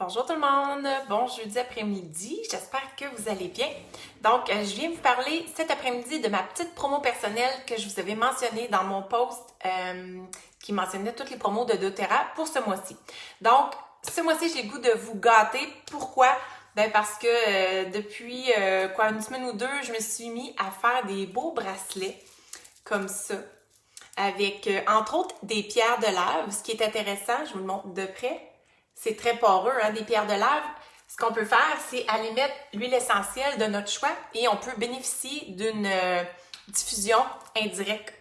Bonjour tout le monde, bon jeudi après-midi, j'espère que vous allez bien. Donc, je viens vous parler cet après-midi de ma petite promo personnelle que je vous avais mentionnée dans mon post qui mentionnait toutes les promos de doTERRA pour ce mois-ci. Donc, ce mois-ci, j'ai le goût de vous gâter. Pourquoi? Ben parce que depuis une semaine ou deux, je me suis mis à faire des beaux bracelets comme ça, avec entre autres des pierres de lave. Ce qui est intéressant, je vous le montre de près. C'est très poreux, hein, des pierres de lave. Ce qu'on peut faire, c'est aller mettre l'huile essentielle de notre choix et on peut bénéficier d'une diffusion indirecte.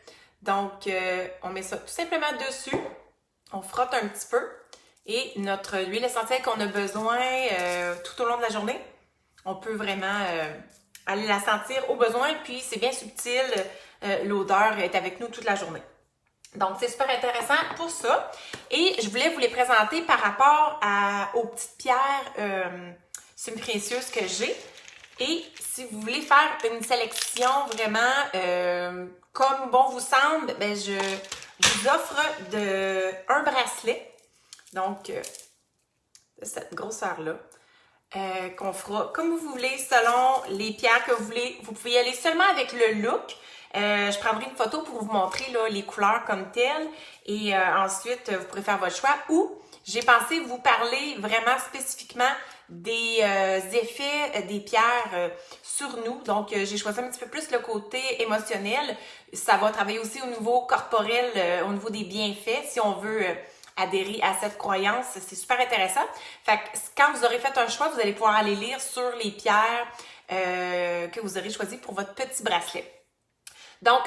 Donc, on met ça tout simplement dessus, on frotte un petit peu et notre huile essentielle qu'on a besoin tout au long de la journée, on peut vraiment aller la sentir au besoin, puis c'est bien subtil, l'odeur est avec nous toute la journée. Donc, c'est super intéressant pour ça. Et je voulais vous les présenter par rapport aux petites pierres semi-précieuses que j'ai. Et si vous voulez faire une sélection vraiment comme bon vous semble, ben je vous offre un bracelet. Donc, de cette grosseur-là. Qu'on fera comme vous voulez, selon les pierres que vous voulez. Vous pouvez y aller seulement avec le look. Je prendrai une photo pour vous montrer là, les couleurs comme telles et ensuite vous pourrez faire votre choix. Ou j'ai pensé vous parler vraiment spécifiquement des effets des pierres sur nous. Donc j'ai choisi un petit peu plus le côté émotionnel. Ça va travailler aussi au niveau corporel, au niveau des bienfaits si on veut adhérer à cette croyance. C'est super intéressant. Fait que quand vous aurez fait un choix, vous allez pouvoir aller lire sur les pierres que vous aurez choisies pour votre petit bracelet. Donc,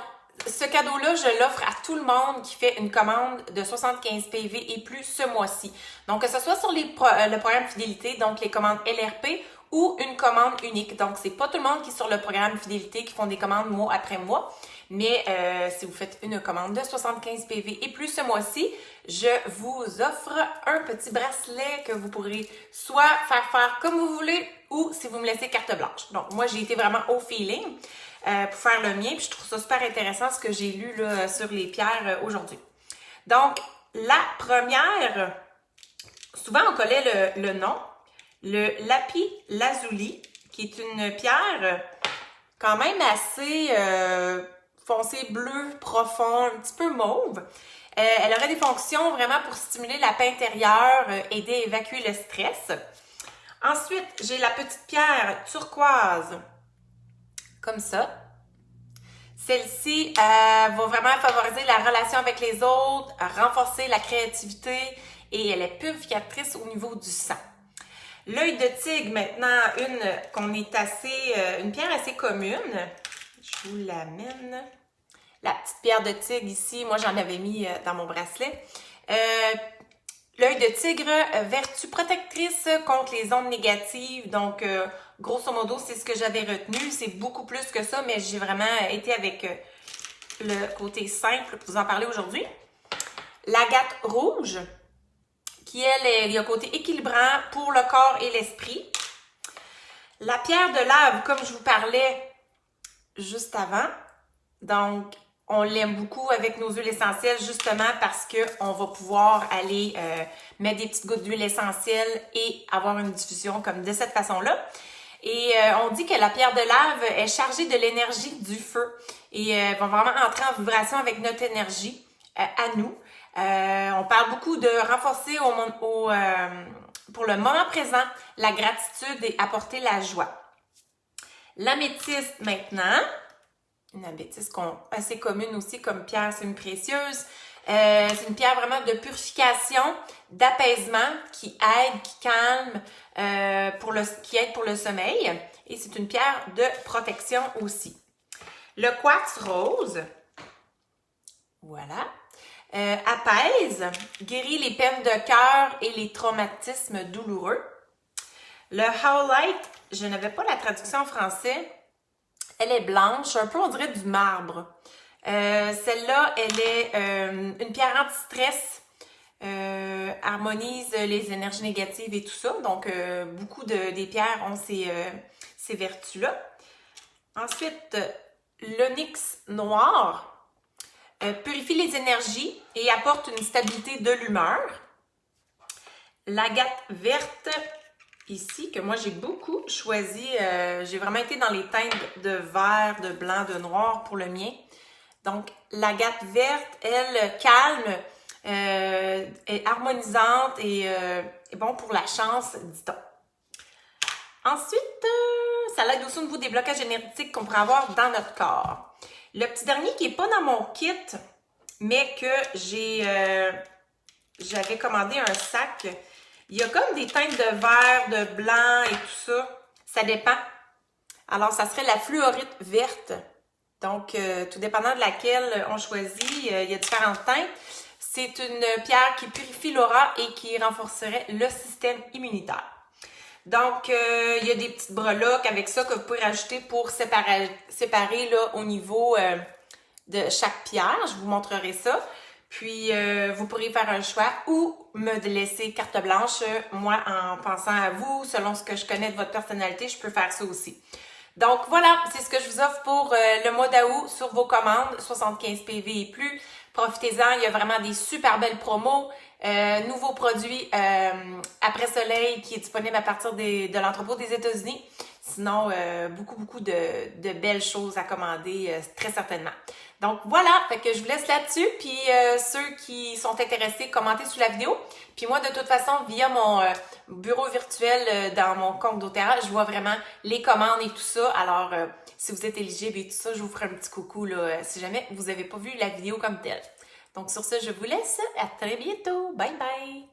ce cadeau-là, je l'offre à tout le monde qui fait une commande de 75 PV et plus ce mois-ci. Donc, que ce soit sur le programme Fidélité, donc les commandes LRP ou une commande unique. Donc, c'est pas tout le monde qui est sur le programme Fidélité qui font des commandes mois après mois. Mais si vous faites une commande de 75 PV et plus ce mois-ci, je vous offre un petit bracelet que vous pourrez soit faire comme vous voulez ou si vous me laissez carte blanche. Donc, moi, j'ai été vraiment au feeling pour faire le mien. Puis je trouve ça super intéressant ce que j'ai lu là, sur les pierres aujourd'hui. Donc, la première, souvent on collait le nom, le lapis lazuli, qui est une pierre quand même assez foncé bleu profond, un petit peu mauve. Elle aurait des fonctions vraiment pour stimuler la paix intérieure, aider à évacuer le stress. Ensuite, j'ai la petite pierre turquoise, comme ça. Celle-ci va vraiment favoriser la relation avec les autres, renforcer la créativité et elle est purificatrice au niveau du sang. L'œil de tigre, maintenant, une pierre assez commune. Je vous l'amène. La petite pierre de tigre ici, moi j'en avais mis dans mon bracelet. L'œil de tigre, vertu protectrice contre les ondes négatives. Donc, grosso modo, c'est ce que j'avais retenu. C'est beaucoup plus que ça, mais j'ai vraiment été avec le côté simple pour vous en parler aujourd'hui. L'agate rouge, qui elle, il y a un côté équilibrant pour le corps et l'esprit. La pierre de lave, comme je vous parlais juste avant. Donc, on l'aime beaucoup avec nos huiles essentielles justement parce qu'on va pouvoir aller mettre des petites gouttes d'huile essentielle et avoir une diffusion comme de cette façon-là. Et on dit que la pierre de lave est chargée de l'énergie du feu et va vraiment entrer en vibration avec notre énergie à nous. On parle beaucoup de renforcer pour le moment présent la gratitude et apporter la joie. L'améthyste maintenant. Une améthyste assez commune aussi comme pierre semi-précieuse. C'est une pierre vraiment de purification, d'apaisement qui aide, qui calme, qui aide pour le sommeil. Et c'est une pierre de protection aussi. Le quartz rose, voilà, apaise, guérit les peines de cœur et les traumatismes douloureux. Le howlite, je n'avais pas la traduction en français. Elle est blanche, un peu on dirait du marbre. Celle-là, elle est une pierre anti-stress, harmonise les énergies négatives et tout ça. Donc, beaucoup des pierres ont ces vertus-là. Ensuite, l'onyx noir purifie les énergies et apporte une stabilité de l'humeur. l'agate verte ici, que moi j'ai beaucoup choisi. J'ai vraiment été dans les teintes de vert, de blanc, de noir pour le mien. Donc, l'agate verte, elle, calme, est harmonisante et est bon pour la chance, dit-on. Ensuite, ça l'aide aussi au niveau des blocages énergétiques qu'on pourrait avoir dans notre corps. Le petit dernier qui n'est pas dans mon kit, mais que j'avais commandé un sac. Il y a comme des teintes de vert, de blanc et tout ça. Ça dépend. Alors, ça serait la fluorite verte. Donc, tout dépendant de laquelle on choisit, il y a différentes teintes. C'est une pierre qui purifie l'aura et qui renforcerait le système immunitaire. Donc, il y a des petites breloques avec ça que vous pouvez rajouter pour séparer là, au niveau de chaque pierre. Je vous montrerai ça. Puis, vous pourrez faire un choix ou me laisser carte blanche. Moi, en pensant à vous, selon ce que je connais de votre personnalité, je peux faire ça aussi. Donc, voilà, c'est ce que je vous offre pour le mois d'août sur vos commandes, 75 PV et plus. Profitez-en, il y a vraiment des super belles promos. Nouveaux produits après soleil qui est disponible à partir de l'entrepôt des États-Unis. Sinon, beaucoup de belles choses à commander, très certainement. Donc voilà, fait que je vous laisse là-dessus. Puis ceux qui sont intéressés, commentez sous la vidéo. Puis moi, de toute façon, via mon bureau virtuel dans mon compte doTERRA, je vois vraiment les commandes et tout ça. Alors, si vous êtes éligible et tout ça, je vous ferai un petit coucou là, si jamais vous n'avez pas vu la vidéo comme telle. Donc sur ce, je vous laisse. À très bientôt. Bye bye!